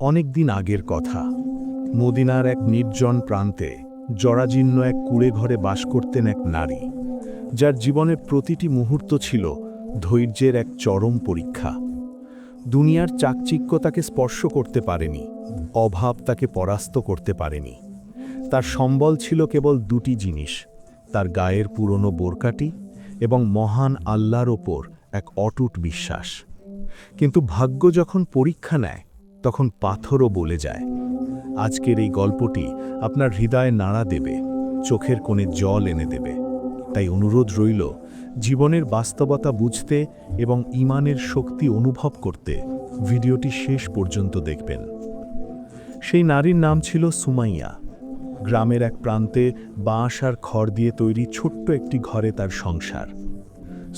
অনেক দিন আগের কথা। মদিনার এক নির্জন প্রান্তে জরাজীর্ণ এক কুঁড়ে ঘরে বাস করতেন এক নারী, যার জীবনের প্রতিটি মুহূর্ত ছিল ধৈর্যের এক চরম পরীক্ষা। দুনিয়ার চাকচিক্য তাকে স্পর্শ করতে পারেনি, অভাব তাকে পরাস্ত করতে পারেনি। তার সম্বল ছিল কেবল দুটি জিনিস, তার গায়ের পুরনো বোরকাটি এবং মহান আল্লাহর ওপর এক অটুট বিশ্বাস। কিন্তু ভাগ্য যখন পরীক্ষা নেয়, তখন পাথরও বলে যায়। আজকের এই গল্পটি আপনার হৃদয়ে নাড়া দেবে, চোখের কোণে জল এনে দেবে। তাই অনুরোধ রইল, জীবনের বাস্তবতা বুঝতে এবং ঈমানের শক্তি অনুভব করতে ভিডিওটি শেষ পর্যন্ত দেখবেন। সেই নারীর নাম ছিল সুমাইয়া। গ্রামের এক প্রান্তে বাঁশ আর খড় দিয়ে তৈরি ছোট্ট একটি ঘরে তার সংসার।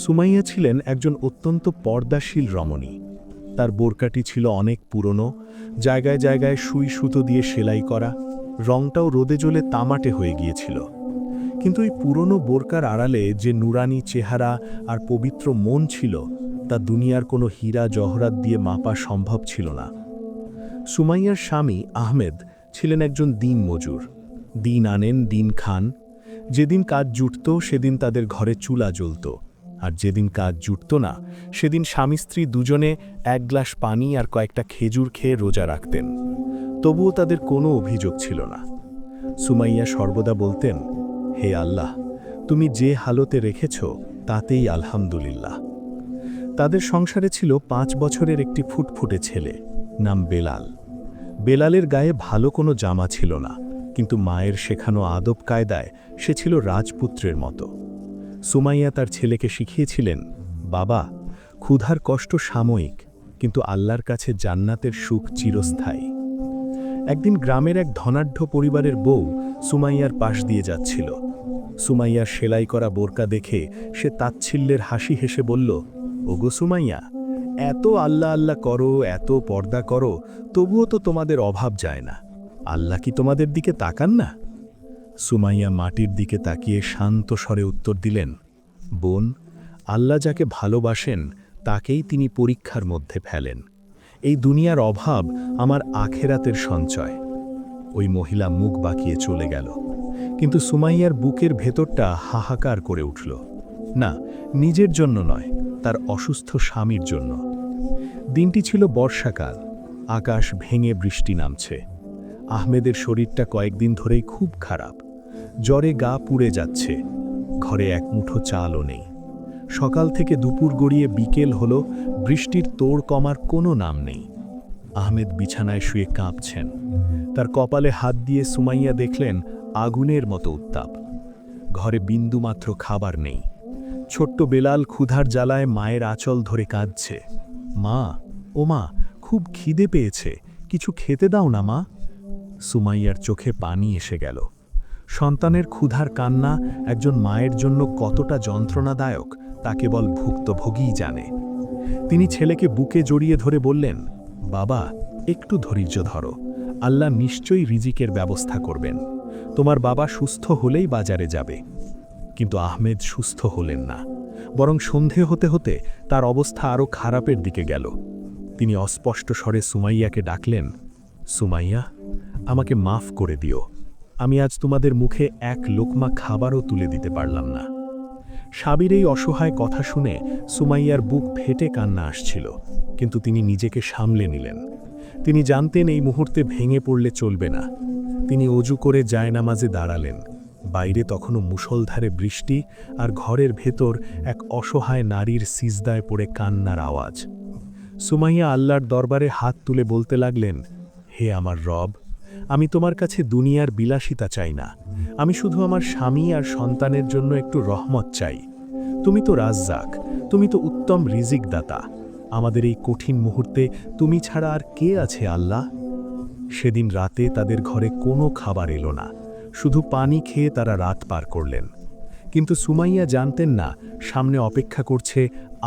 সুমাইয়া ছিলেন একজন অত্যন্ত পর্দাশীল রমণী। তার বোরকাটি ছিল অনেক পুরনো, জায়গায় জায়গায় সুই সুতো দিয়ে সেলাই করা, রংটাও রোদে জ্বলে তামাটে হয়ে গিয়েছিল। কিন্তু এই পুরনো বোরকার আড়ালে যে নুরানি চেহারা আর পবিত্র মন ছিল, তা দুনিয়ার কোনো হীরা জহরাত দিয়ে মাপা সম্ভব ছিল না। সুমাইয়ার স্বামী আহমেদ ছিলেন একজন দিন মজুর। দিন আনেন দিন খান। যেদিন কাজ জুটত সেদিন তাদের ঘরে চুলা জ্বলত, আর যেদিন কাজ জুটত না সেদিন স্বামী স্ত্রী দুজনে এক গ্লাস পানি আর কয়েকটা খেজুর খেয়ে রোজা রাখতেন। তবুও তাদের কোনো অভিযোগ ছিল না। সুমাইয়া সর্বদা বলতেন, হে আল্লাহ, তুমি যে হালতে রেখেছ তাতেই আলহামদুলিল্লাহ। তাদের সংসারে ছিল 5 বছরের একটি ফুটফুটে ছেলে, নাম বেলাল। বেলালের গায়ে ভালো কোনো জামা ছিল না, কিন্তু মায়ের শেখানো আদব কায়দায় সে ছিল রাজপুত্রের মতো। সুমাইয়া তার ছেলেকে শিখিয়েছিলেন, বাবা, ক্ষুধার কষ্ট সাময়িক, কিন্তু আল্লাহর কাছে জান্নাতের সুখ চিরস্থায়ী। একদিন গ্রামের এক ধনাঢ্য পরিবারের বউ সুমাইয়ার পাশ দিয়ে যাচ্ছিল। সুমাইয়ার সেলাই করা বোরকা দেখে সে তাচ্ছিল্যের হাসি হেসে বলল, ওগো সুমাইয়া, এত আল্লাহ আল্লাহ করো, এত পর্দা করো, তবুও তো তোমাদের অভাব যায় না। আল্লাহ কি তোমাদের দিকে তাকান না? সুমাইয়া মাটির দিকে তাকিয়ে শান্ত স্বরে উত্তর দিলেন, বোন, আল্লাহ যাকে ভালোবাসেন তাকেই তিনি পরীক্ষার মধ্যে ফেলেন। এই দুনিয়ার অভাব আমার আখেরাতের সঞ্চয়। ওই মহিলা মুখ বাঁকিয়ে চলে গেল, কিন্তু সুমাইয়ার বুকের ভেতরটা হাহাকার করে উঠল। না, নিজের জন্য নয়, তার অসুস্থ স্বামীর জন্য। দিনটি ছিল বর্ষাকাল, আকাশ ভেঙে বৃষ্টি নামছে। আহমেদের শরীরটা কয়েকদিন ধরেই খুব খারাপ, জ্বরে গা পুড়ে যাচ্ছে। ঘরে এক মুঠো চালও নেই। সকাল থেকে দুপুর গড়িয়ে বিকেল হলো, বৃষ্টির তোড় কমার কোনো নাম নেই। আহমেদ বিছানায় শুয়ে কাঁপছেন। তার কপালে হাত দিয়ে সুমাইয়া দেখলেন আগুনের মতো উত্তাপ। ঘরে বিন্দুমাত্র খাবার নেই। ছোট্ট বেলাল ক্ষুধার জ্বালায় মায়ের আঁচল ধরে কাঁদছে। মা, ও মা, খুব খিদে পেয়েছে, কিছু খেতে দাও না মা। সুমাইয়ার চোখে পানি এসে গেল। সন্তানের ক্ষুধার কান্না একজন মায়ের জন্য কতটা যন্ত্রণাদায়ক তা কেবল ভুক্তভোগীই জানে। তিনি ছেলেকে বুকে জড়িয়ে ধরে বললেন, বাবা, একটু ধৈর্য ধরো, আল্লাহ নিশ্চয়ই রিজিকের ব্যবস্থা করবেন। তোমার বাবা সুস্থ হলেই বাজারে যাবে। কিন্তু আহমেদ সুস্থ হলেন না, বরং সন্ধে হতে হতে তার অবস্থা আরও খারাপের দিকে গেল। তিনি অস্পষ্ট স্বরে সুমাইয়াকে ডাকলেন, সুমাইয়া, আমাকে মাফ করে দিও, আমি আজ তোমাদের মুখে এক লোকমা খাবারও তুলে দিতে পারলাম না। সাবির এই অসহায় কথা শুনে সুমাইয়ার বুক ফেটে কান্না আসছিল, কিন্তু তিনি নিজেকে সামলে নিলেন। তিনি জানতেন এই মুহূর্তে ভেঙে পড়লে চলবে না। তিনি অজু করে জায়নামাজে দাঁড়ালেন। বাইরে তখনও মুষলধারে বৃষ্টি, আর ঘরের ভেতর এক অসহায় নারীর সিজদায় পড়ে কান্নার আওয়াজ। সুমাইয়া আল্লাহর দরবারে হাত তুলে বলতে লাগলেন, হে আমার রব, আমি তোমার কাছে দুনিয়ার বিলাসিতা চাই না, আমি শুধু আমার স্বামী আর সন্তানের জন্য একটু রহমত চাই। তুমি তো রাজ্জাক, তুমি তো উত্তম রিজিক দাতা। আমাদের এই কঠিন মুহূর্তে তুমি ছাড়া আর কে আছে আল্লাহ? সেদিন রাতে তাদের ঘরে কোনো খাবার এলো না, শুধু পানি খেয়ে তারা রাত পার করলেন। কিন্তু সুমাইয়া জানতেন না, সামনে অপেক্ষা করছে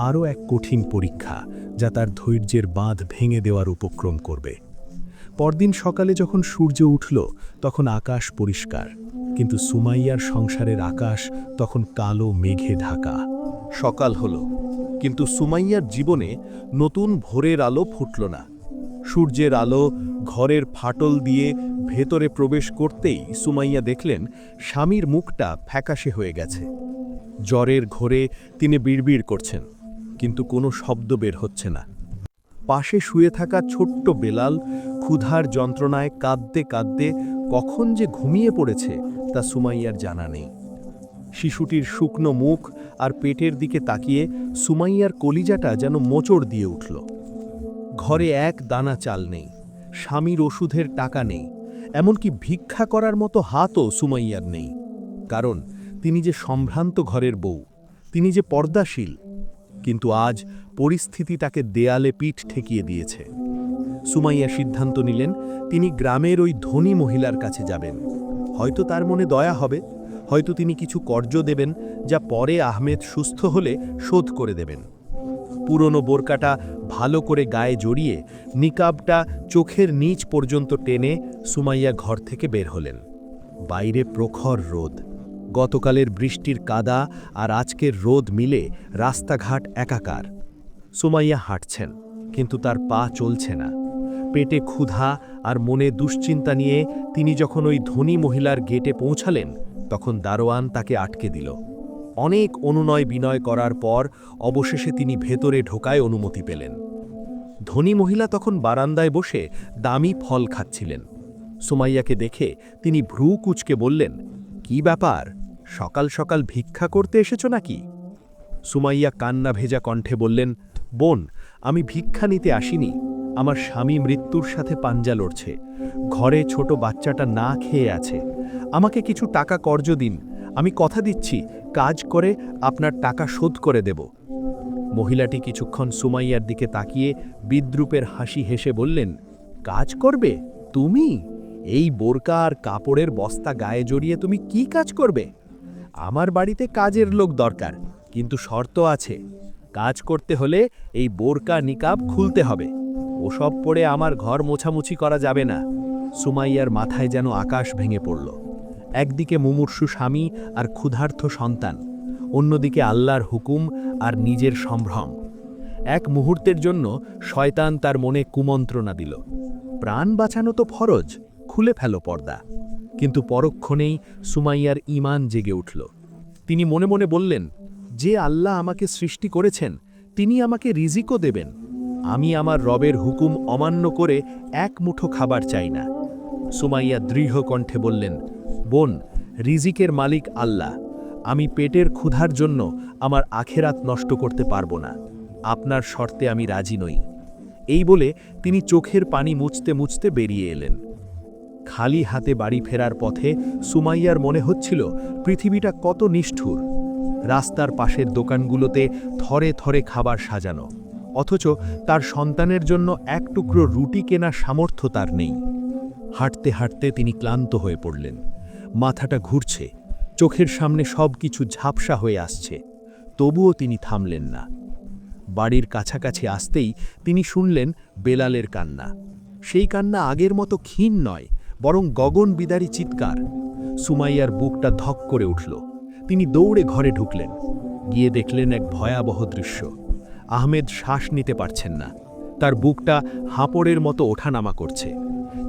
আরও এক কঠিন পরীক্ষা, যা তার ধৈর্যের বাঁধ ভেঙে দেওয়ার উপক্রম করবে। পরদিন সকালে যখন সূর্য উঠল, তখন আকাশ পরিষ্কার, কিন্তু সুমাইয়ার সংসারের আকাশ তখন কালো মেঘে ঢাকা। সকাল হলো, কিন্তু সুমাইয়ার জীবনে নতুন ভোরের আলো ফুটল না। সূর্যের আলো ঘরের ফাটল দিয়ে ভেতরে প্রবেশ করতেই সুমাইয়া দেখলেন স্বামীর মুখটা ফ্যাকাশে হয়ে গেছে। জ্বরের ঘোরে তিনি বিড়বিড় করছেন, কিন্তু কোনো শব্দ বের হচ্ছে না। পাশে শুয়ে থাকা ছোট্ট বেলাল ক্ষুধার যন্ত্রণায় কাঁদতে কাঁদতে কখন যে ঘুমিয়ে পড়েছে তা সুমাইয়ার জানা নেই। শিশুটির শুকনো মুখ আর পেটের দিকে তাকিয়ে সুমাইয়ার কলিজাটা যেন মোচড় দিয়ে উঠল। ঘরে এক দানা চাল নেই, স্বামীর ওষুধের টাকা নেই, এমনকি ভিক্ষা করার মতো হাতও সুমাইয়ার নেই। কারণ তিনি যে সম্ভ্রান্ত ঘরের বউ, তিনি যে পর্দাশীল। কিন্তু আজ পরিস্থিতি তাকে দেয়ালে পিঠ ঠেকিয়ে দিয়েছে। সুমাইয়া সিদ্ধান্ত নিলেন তিনি গ্রামের ওই ধনী মহিলার কাছে যাবেন। হয়তো তার মনে দয়া হবে, হয়তো তিনি কিছু কর্জ দেবেন যা পরে আহমেদ সুস্থ হলে শোধ করে দেবেন। পুরনো বোরকাটা ভালো করে গায়ে জড়িয়ে নিকাবটা চোখের নিচ পর্যন্ত টেনে সুমাইয়া ঘর থেকে বের হলেন। বাইরে প্রখর রোদ, গতকালের বৃষ্টির কাদা আর আজকের রোদ মিলে রাস্তাঘাট একাকার। সুমাইয়া হাঁটছেন, কিন্তু তার পা চলছে না। পেটে ক্ষুধা আর মনে দুশ্চিন্তা নিয়ে তিনি যখন ওই ধনী মহিলার গেটে পৌঁছালেন, তখন দারোয়ান তাকে আটকে দিল। অনেক অনুনয় বিনয় করার পর অবশেষে তিনি ভেতরে ঢোকায় অনুমতি পেলেন। ধনী মহিলা তখন বারান্দায় বসে দামি ফল খাচ্ছিলেন। সুমাইয়াকে দেখে তিনি ভ্রু কুঁচকে বললেন, কি ব্যাপার, সকাল সকাল ভিক্ষা করতে এসেছ নাকি? সুমাইয়া কান্না ভেজা কণ্ঠে বললেন, বোন, আমি ভিক্ষা নিতে আসিনি। আমার স্বামী মৃত্যুর সাথে পাঞ্জা লড়ছে, ঘরে ছোট বাচ্চাটা না খেয়ে আছে। আমাকে কিছু টাকা কর্জ দিন, আমি কথা দিচ্ছি কাজ করে আপনার টাকা শোধ করে দেব। মহিলাটি কিছুক্ষণ সুমাইয়ার দিকে তাকিয়ে বিদ্রূপের হাসি হেসে বললেন, কাজ করবে তুমি? এই বোরকা আর কাপড়ের বস্তা গায়ে জড়িয়ে তুমি কি কাজ করবে? আমার বাড়িতে কাজের লোক দরকার, কিন্তু শর্ত আছে। কাজ করতে হলে এই বোরকা নিকাব খুলতে হবে। ওসব পরে আমার ঘর মোছামুছি করা যাবে না। সুমাইয়ার মাথায় যেন আকাশ ভেঙে পড়ল। একদিকে মুমূর্ষু স্বামী আর ক্ষুধার্ত সন্তান, অন্যদিকে আল্লাহর হুকুম আর নিজের সম্ভ্রম। এক মুহূর্তের জন্য শয়তান তার মনে কুমন্ত্রণা দিল, প্রাণ বাঁচানো তো ফরজ, খুলে ফেলো পর্দা। কিন্তু পরক্ষণেই সুমাইয়ার ঈমান জেগে উঠল। তিনি মনে মনে বললেন, যে আল্লাহ আমাকে সৃষ্টি করেছেন তিনি আমাকে রিজিকও দেবেন। আমি আমার রবের হুকুম অমান্য করে এক মুঠো খাবার চাই না। সুমাইয়া দৃঢ় কণ্ঠে বললেন, বোন, রিজিকের মালিক আল্লাহ। আমি পেটের ক্ষুধার জন্য আমার আখেরাত নষ্ট করতে পারবো না। আপনার শর্তে আমি রাজি নই। এই বলে তিনি চোখের পানি মুছতে মুছতে বেরিয়ে এলেন। খালি হাতে বাড়ি ফেরার পথে সুমাইয়ার মনে হচ্ছিল পৃথিবীটা কত নিষ্ঠুর। রাস্তার পাশের দোকানগুলোতে থরে থরে খাবার সাজানো, অথচ তার সন্তানের জন্য এক টুকরো রুটি কেনার সামর্থ্য তার নেই। হাঁটতে হাঁটতে তিনি ক্লান্ত হয়ে পড়লেন। মাথাটা ঘুরছে, চোখের সামনে সব কিছু ঝাপসা হয়ে আসছে। তবুও তিনি থামলেন না। বাড়ির কাছাকাছি আসতেই তিনি শুনলেন বেলালের কান্না। সেই কান্না আগের মতো ক্ষীণ নয়, বরং গগন বিদারী চিৎকার। সুমাইয়ার বুকটা ধক করে উঠল। তিনি দৌড়ে ঘরে ঢুকলেন। গিয়ে দেখলেন এক ভয়াবহ দৃশ্য। আহমেদ শ্বাস নিতে পারছেন না, তার বুকটা হাঁপড়ের মতো ওঠানামা করছে।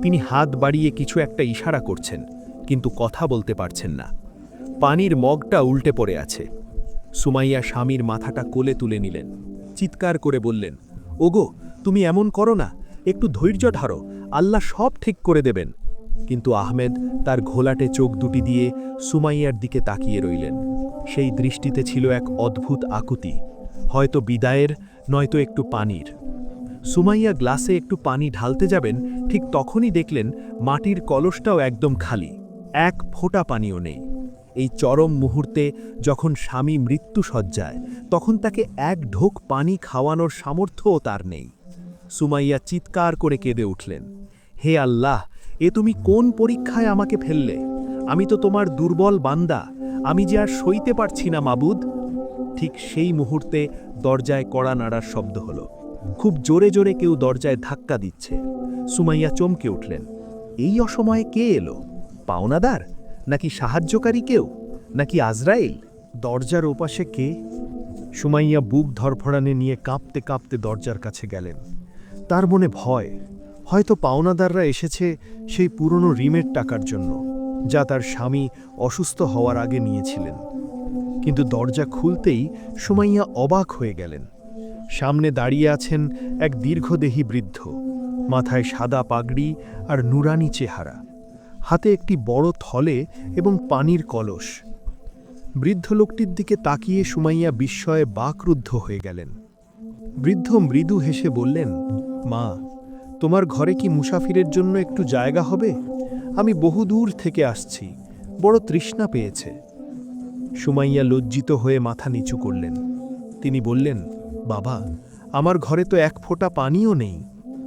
তিনি হাত বাড়িয়ে কিছু একটা ইশারা করছেন, কিন্তু কথা বলতে পারছেন না। পানির মগটা উল্টে পড়ে আছে। সুমাইয়া স্বামীর মাথাটা কোলে তুলে নিলেন, চিৎকার করে বললেন, ওগো, তুমি এমন করো না, একটু ধৈর্য ধরো, আল্লাহ সব ঠিক করে দেবেন। কিন্তু আহমেদ তার ঘোলাটে চোখ দুটি দিয়ে সুমাইয়ার দিকে তাকিয়ে রইলেন। সেই দৃষ্টিতে ছিল এক অদ্ভুত আকুতি, হয়তো বিদায়ের, নয়তো একটু পানির। সুমাইয়া গ্লাসে একটু পানি ঢালতে যাবেন, ঠিক তখনই দেখলেন মাটির কলসটাও একদম খালি, এক ফোঁটা পানিও নেই। এই চরম মুহূর্তে যখন স্বামী মৃত্যুশয্যায়, তখন তাকে এক ঢোক পানি খাওয়ানোর সামর্থ্যও তার নেই। সুমাইয়া চিৎকার করে কেঁদে উঠলেন, হে আল্লাহ, এ তুমি কোন পরীক্ষায় আমাকে ফেললে? আমি তো তোমার দুর্বল বান্দা, আমি যে আর সইতে পারছি না মাবুদ। ঠিক সেই মুহূর্তে দরজায় কড়া নাড়ার শব্দ হলো। খুব জোরে জোরে কেউ দরজায় ধাক্কা দিচ্ছে। সুমাইয়া চমকে উঠলেন। এই অসময়ে কে এলো? পাওনাদার, নাকি সাহায্যকারী কেউ, নাকি আজরাইল? দরজার ওপাশে কে? সুমাইয়া বুক ধরফড়ানে নিয়ে কাঁপতে কাঁপতে দরজার কাছে গেলেন। তার মনে ভয়, হয়তো পাওনাদাররা এসেছে সেই পুরনো ঋণের টাকার জন্য, যা তার স্বামী অসুস্থ হওয়ার আগে নিয়েছিলেন। কিন্তু দরজা খুলতেই সুমাইয়া অবাক হয়ে গেলেন। সামনে দাঁড়িয়ে আছেন এক দীর্ঘদেহী বৃদ্ধ, মাথায় সাদা পাগড়ি আর নুরানি চেহারা, হাতে একটি বড় থলে এবং পানির কলস। বৃদ্ধ লোকটির দিকে তাকিয়ে সুমাইয়া বিস্ময়ে বাকরুদ্ধ হয়ে গেলেন। বৃদ্ধ মৃদু হেসে বললেন, মা, তোমার ঘরে কি মুসাফিরের জন্য একটু জায়গা হবে? আমি বহুদূর থেকে আসছি, বড় তৃষ্ণা পেয়েছে। সুমাইয়া লজ্জিত হয়ে মাথা নিচু করলেন। তিনি বললেন, বাবা, আমার ঘরে তো এক ফোঁটা পানিও নেই।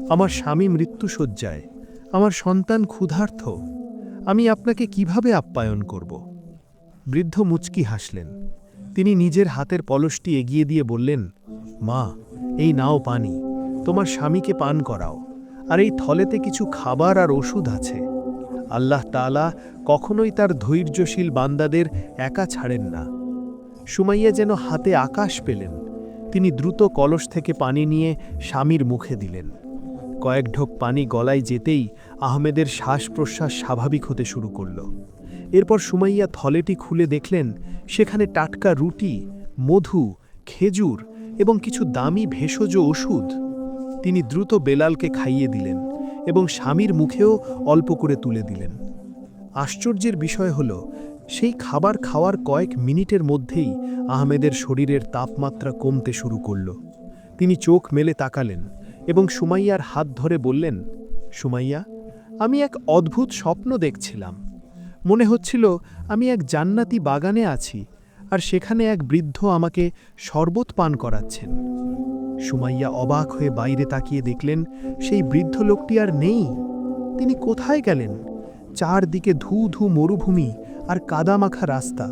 আমার স্বামী মৃত্যুশয্যায়, আমার সন্তান ক্ষুধার্ত। আমি আপনাকে কিভাবে আপ্যায়ন করব? বৃদ্ধ মুচকি হাসলেন। তিনি নিজের হাতের পলসটি এগিয়ে দিয়ে বললেন, মা, এই নাও পানি, তোমার স্বামীকে পান করাও, আর এই থলেতে কিছু খাবার আর ওষুধ আছে। আল্লাহ তাআলা কখনোই তার ধৈর্যশীল বান্দাদের একা ছাড়েন না। সুমাইয়া যেন হাতে আকাশ পেলেন। তিনি দ্রুত কলস থেকে পানি নিয়ে স্বামীর মুখে দিলেন। কয়েক ঢোক পানি গলায় যেতেই আহমেদের শ্বাস প্রশ্বাস স্বাভাবিক হতে শুরু করল। এরপর সুমাইয়া থলেটি খুলে দেখলেন সেখানে টাটকা রুটি, মধু, খেজুর এবং কিছু দামি ভেষজ ওষুধ। তিনি দ্রুত বেলালকে খাইয়ে দিলেন এবং স্বামীর মুখেও অল্প করে তুলে দিলেন। আশ্চর্যের বিষয় হল, সেই খাবার খাওয়ার কয়েক মিনিটের মধ্যেই আহমেদের শরীরের তাপমাত্রা কমতে শুরু করল। তিনি চোখ মেলে তাকালেন এবং সুমাইয়ার হাত ধরে বললেন, সুমাইয়া, আমি এক অদ্ভুত স্বপ্ন দেখছিলাম। মনে হচ্ছিল আমি এক জান্নাতি বাগানে আছি, আর সেখানে এক বৃদ্ধ আমাকে শরবত পান করাচ্ছেন। সুমাইয়া অবাক হয়ে বাইরে তাকিয়ে দেখলেন সেই বৃদ্ধ লোকটি আর নেই। তিনি কোথায় গেলেন? চারদিকে ধু ধু মরুভূমি আর কাদামাখা রাস্তা,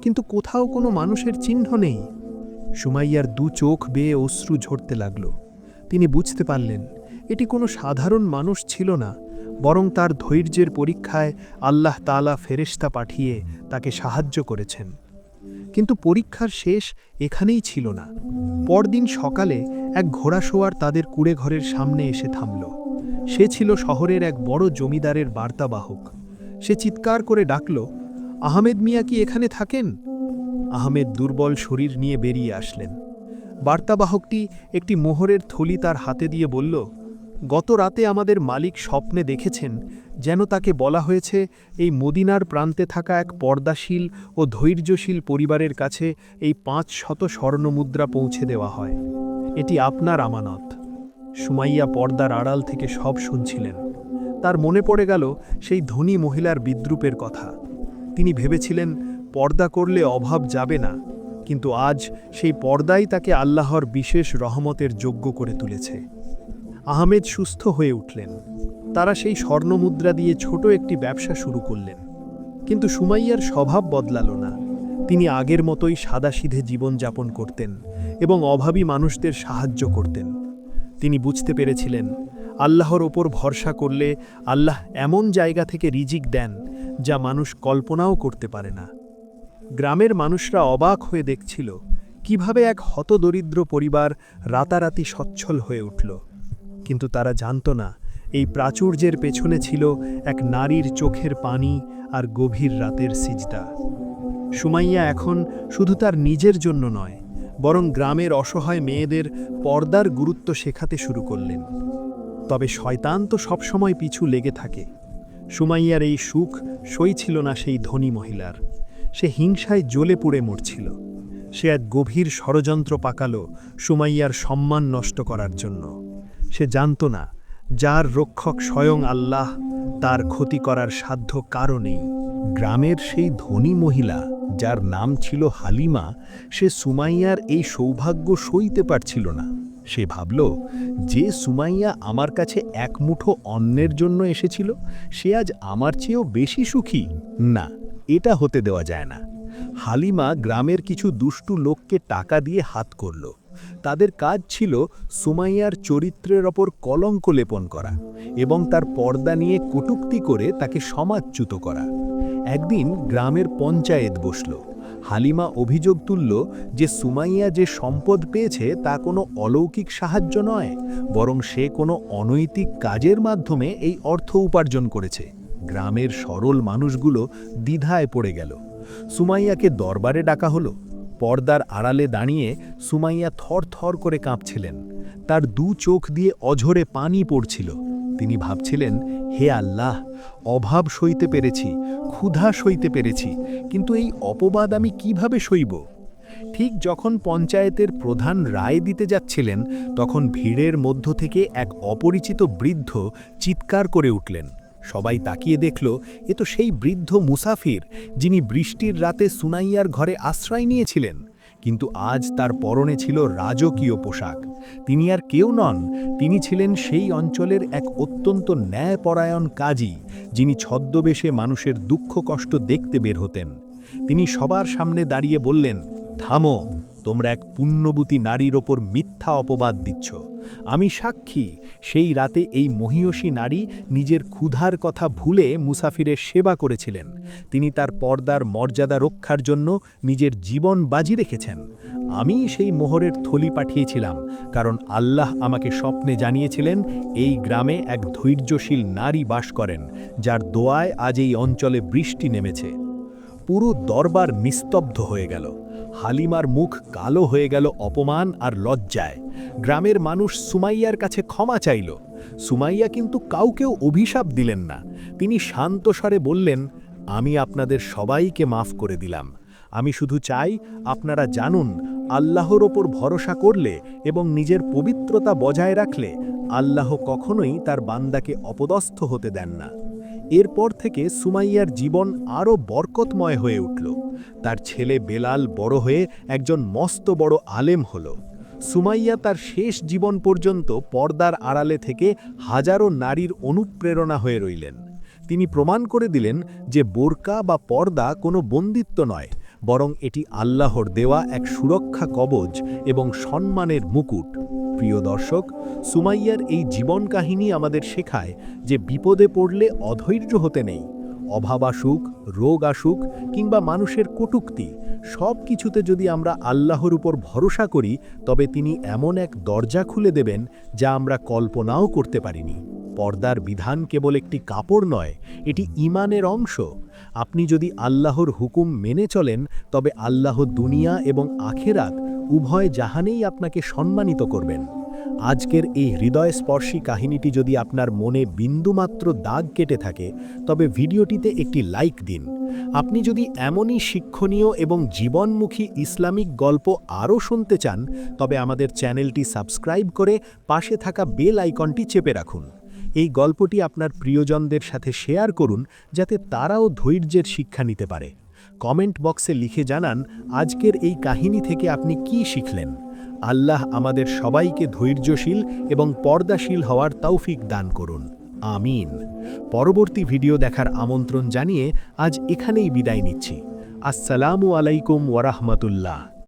কিন্তু কোথাও কোনো মানুষের চিহ্ন নেই। সুমাইয়ার দু চোখ বেয়ে অশ্রু ঝরতে লাগল। তিনি বুঝতে পারলেন এটি কোনো সাধারণ মানুষ ছিল না, বরং তার ধৈর্যের পরীক্ষায় আল্লাহ তাআলা ফেরেশতা পাঠিয়ে তাকে সাহায্য করেছেন। কিন্তু পরীক্ষার শেষ এখানেই ছিল না। পরদিন সকালে এক ঘোড়াসওয়ার তাদের কুঁড়েঘরের সামনে এসে থামল। সে ছিল শহরের এক বড় জমিদারের বার্তাবাহক। সে চিৎকার করে ডাকল, আহমেদ মিয়া কি এখানে থাকেন? আহমেদ দুর্বল শরীর নিয়ে বেরিয়ে আসলেন। বার্তাবাহকটি একটি মোহরের থলি তার হাতে দিয়ে বলল, গত রাতে আমাদের মালিক স্বপ্নে দেখেছেন যেন তাকে বলা হয়েছে এই মদিনার প্রান্তে থাকা এক পর্দাশীল ও ধৈর্যশীল পরিবারের কাছে এই 500 স্বর্ণমুদ্রা পৌঁছে দেওয়া হয়। এটি আপনার আমানত। সুমাইয়া পর্দার আড়াল থেকে সব শুনছিলেন। তার মনে পড়ে গেল সেই ধনী মহিলার বিদ্রূপের কথা। তিনি ভেবেছিলেন পর্দা করলে অভাব যাবে না, কিন্তু আজ সেই পর্দাই তাকে আল্লাহর বিশেষ রহমতের যোগ্য করে তুলেছে। আহমেদ সুস্থ হয়ে উঠলেন। তারা সেই স্বর্ণমুদ্রা দিয়ে ছোট একটি ব্যবসা শুরু করলেন। কিন্তু সুমাইয়ার স্বভাব বদলাল না। তিনি আগের মতোই সাদাসিধে জীবনযাপন করতেন এবং অভাবী মানুষদের সাহায্য করতেন। তিনি বুঝতে পেরেছিলেন আল্লাহর ওপর ভরসা করলে আল্লাহ এমন জায়গা থেকে রিজিক দেন যা মানুষ কল্পনাও করতে পারে না। গ্রামের মানুষরা অবাক হয়ে দেখছিল কিভাবে এক হতদরিদ্র পরিবার রাতারাতি সচ্ছল হয়ে উঠল। কিন্তু তারা জানত না এই প্রাচুর্যের পেছনে ছিল এক নারীর চোখের পানি আর গভীর রাতের সিজদা। সুমাইয়া এখন শুধু তার নিজের জন্য নয়, বরং গ্রামের অসহায় মেয়েদের পর্দার গুরুত্ব শেখাতে শুরু করলেন। তবে শয়তান তো সবসময় পিছু লেগে থাকে। সুমাইয়ার এই সুখ সই ছিল না সেই ধনী মহিলার। সে হিংসায় জ্বলে পুড়ে মরছিল। সে এক গভীর ষড়যন্ত্র পাকালো সুমাইয়ার সম্মান নষ্ট করার জন্য। সে জানত না যার রক্ষক স্বয়ং আল্লাহ, তার ক্ষতি করার সাধ্য কারও নেই। গ্রামের সেই ধনী মহিলা যার নাম ছিল হালিমা, সে সুমাইয়ার এই সৌভাগ্য সইতে পারছিল না। সে ভাবল, যে সুমাইয়া আমার কাছে এক মুঠো অন্নের জন্য এসেছিল, সে আজ আমার চেয়েও বেশি সুখী। না, এটা হতে দেওয়া যায় না। হালিমা গ্রামের কিছু দুষ্টু লোককে টাকা দিয়ে হাত করল। তাদের কাজ ছিল সুমাইয়ার চরিত্রের ওপর কলঙ্ক লেপন করা এবং তার পর্দা নিয়ে কটূক্তি করে তাকে সমাজচ্যুত করা। একদিন গ্রামের পঞ্চায়েত বসল। হালিমা অভিযোগ তুলল যে সুমাইয়া যে সম্পদ পেয়েছে তা কোনো অলৌকিক সাহায্য নয়, বরং সে কোনো অনৈতিক কাজের মাধ্যমে এই অর্থ উপার্জন করেছে। গ্রামের সরল মানুষগুলো দ্বিধায় পড়ে গেল। সুমাইয়াকে দরবারে ডাকা হলো। পর্দার আড়ালে দাঁড়িয়ে সুমাইয়া থরথর করে কাঁপছিলেন। তার দু চোখ দিয়ে অঝরে পানি পড়ছিল। তিনি ভাবছিলেন, হে আল্লাহ, অভাব সইতে পেরেছি, ক্ষুধা সইতে পেরেছি, কিন্তু এই অপবাদ আমি কিভাবে সইব? ঠিক যখন পঞ্চায়েতের প্রধান রায় দিতে যাচ্ছিলেন, তখন ভিড়ের মধ্য থেকে এক অপরিচিত বৃদ্ধ চিৎকার করে উঠলেন। সবাই তাকিয়ে দেখল, এ তো সেই বৃদ্ধ মুসাফির যিনি বৃষ্টির রাতে সুনাইয়ার ঘরে আশ্রয় নিয়েছিলেন। কিন্তু আজ তার পরনে ছিল রাজকীয় পোশাক। তিনি আর কেউ নন, তিনি ছিলেন সেই অঞ্চলের এক অত্যন্ত ন্যায়পরায়ণ কাজী, যিনি ছদ্মবেশে মানুষের দুঃখ কষ্ট দেখতে বের হতেন। তিনি সবার সামনে দাঁড়িয়ে বললেন, থামো, তোমরা এক পুণ্যবতী নারীর ওপর মিথ্যা অপবাদ দিচ্ছ। আমি সাক্ষী, সেই রাতে এই মহিয়সী নারী নিজের ক্ষুধার কথা ভুলে মুসাফিরের সেবা করেছিলেন। তিনি তার পর্দার মর্যাদা রক্ষার জন্য নিজের জীবন বাজি রেখেছেন। আমি সেই মোহরের থলি পাঠিয়েছিলাম, কারণ আল্লাহ আমাকে স্বপ্নে জানিয়েছিলেন এই গ্রামে এক ধৈর্যশীল নারী বাস করেন, যার দোয়ায় আজ এই অঞ্চলে বৃষ্টি নেমেছে। পুরো দরবার নিস্তব্ধ হয়ে গেল। হালিমার মুখ কালো হয়ে গেল অপমান আর লজ্জায়। গ্রামের মানুষ সুমাইয়ার কাছে ক্ষমা চাইল। সুমাইয়া কিন্তু কাউকেও অভিশাপ দিলেন না। তিনি শান্ত স্বরে বললেন, আমি আপনাদের সবাইকে মাফ করে দিলাম। আমি শুধু চাই আপনারা জানুন, আল্লাহর ওপর ভরসা করলে এবং নিজের পবিত্রতা বজায় রাখলে আল্লাহ কখনোই তার বান্দাকে অপদস্থ হতে দেন না। এরপর থেকে সুমাইয়ার জীবন আরও বরকতময় হয়ে উঠল। তার ছেলে বেলাল বড় হয়ে একজন মস্ত বড় আলেম হল। সুমাইয়া তার শেষ জীবন পর্যন্ত পর্দার আড়ালে থেকে হাজারো নারীর অনুপ্রেরণা হয়ে রইলেন। তিনি প্রমাণ করে দিলেন যে বোরকা বা পর্দা কোনো বন্দিত্ব নয়, বরং এটি আল্লাহর দেওয়া এক সুরক্ষা কবচ এবং সম্মানের মুকুট। প্রিয় দর্শক, সুমাইয়ার এই জীবন কাহিনী আমাদের শেখায় যে বিপদে পড়লে অধৈর্য হতে নেই। অভাব আসুক, রোগ আসুক কিংবা মানুষের কটূক্তি, সব কিছুতে যদি আমরা আল্লাহর উপর ভরসা করি, তবে তিনি এমন এক দরজা খুলে দেবেন যা আমরা কল্পনাও করতে পারিনি। পর্দার বিধান কেবল একটি কাপড় নয়, এটি ঈমানের অংশ। আপনি যদি আল্লাহর হুকুম মেনে চলেন, তবে আল্লাহ দুনিয়া এবং আখেরাত উভয় জাহানেই আপনাকে সম্মানিত করবেন। আজকের এই হৃদয়স্পর্শী কাহিনীটি যদি আপনার মনে বিন্দুমাত্র দাগ কেটে থাকে, তবে ভিডিওটিতে একটি লাইক দিন। আপনি যদি এমনই শিক্ষণীয় এবং জীবনমুখী ইসলামিক গল্প আরও শুনতে চান, তবে আমাদের চ্যানেলটি সাবস্ক্রাইব করে পাশে থাকা বেল আইকনটি চেপে রাখুন। এই গল্পটি আপনার প্রিয়জনদের সাথে শেয়ার করুন, যাতে তারাও ধৈর্যের শিক্ষা নিতে পারে। কমেন্ট বক্সে লিখে জানান আজকের এই কাহিনী থেকে আপনি কি শিখলেন। আল্লাহ আমাদের সবাইকে ধৈর্যশীল এবং পর্দাশীল হওয়ার তৌফিক দান করুন। আমিন। পরবর্তী ভিডিও দেখার আমন্ত্রণ জানিয়ে আজ এখানেই বিদায় নিচ্ছি। আসসালামু আলাইকুম ওয়া রাহমাতুল্লাহ।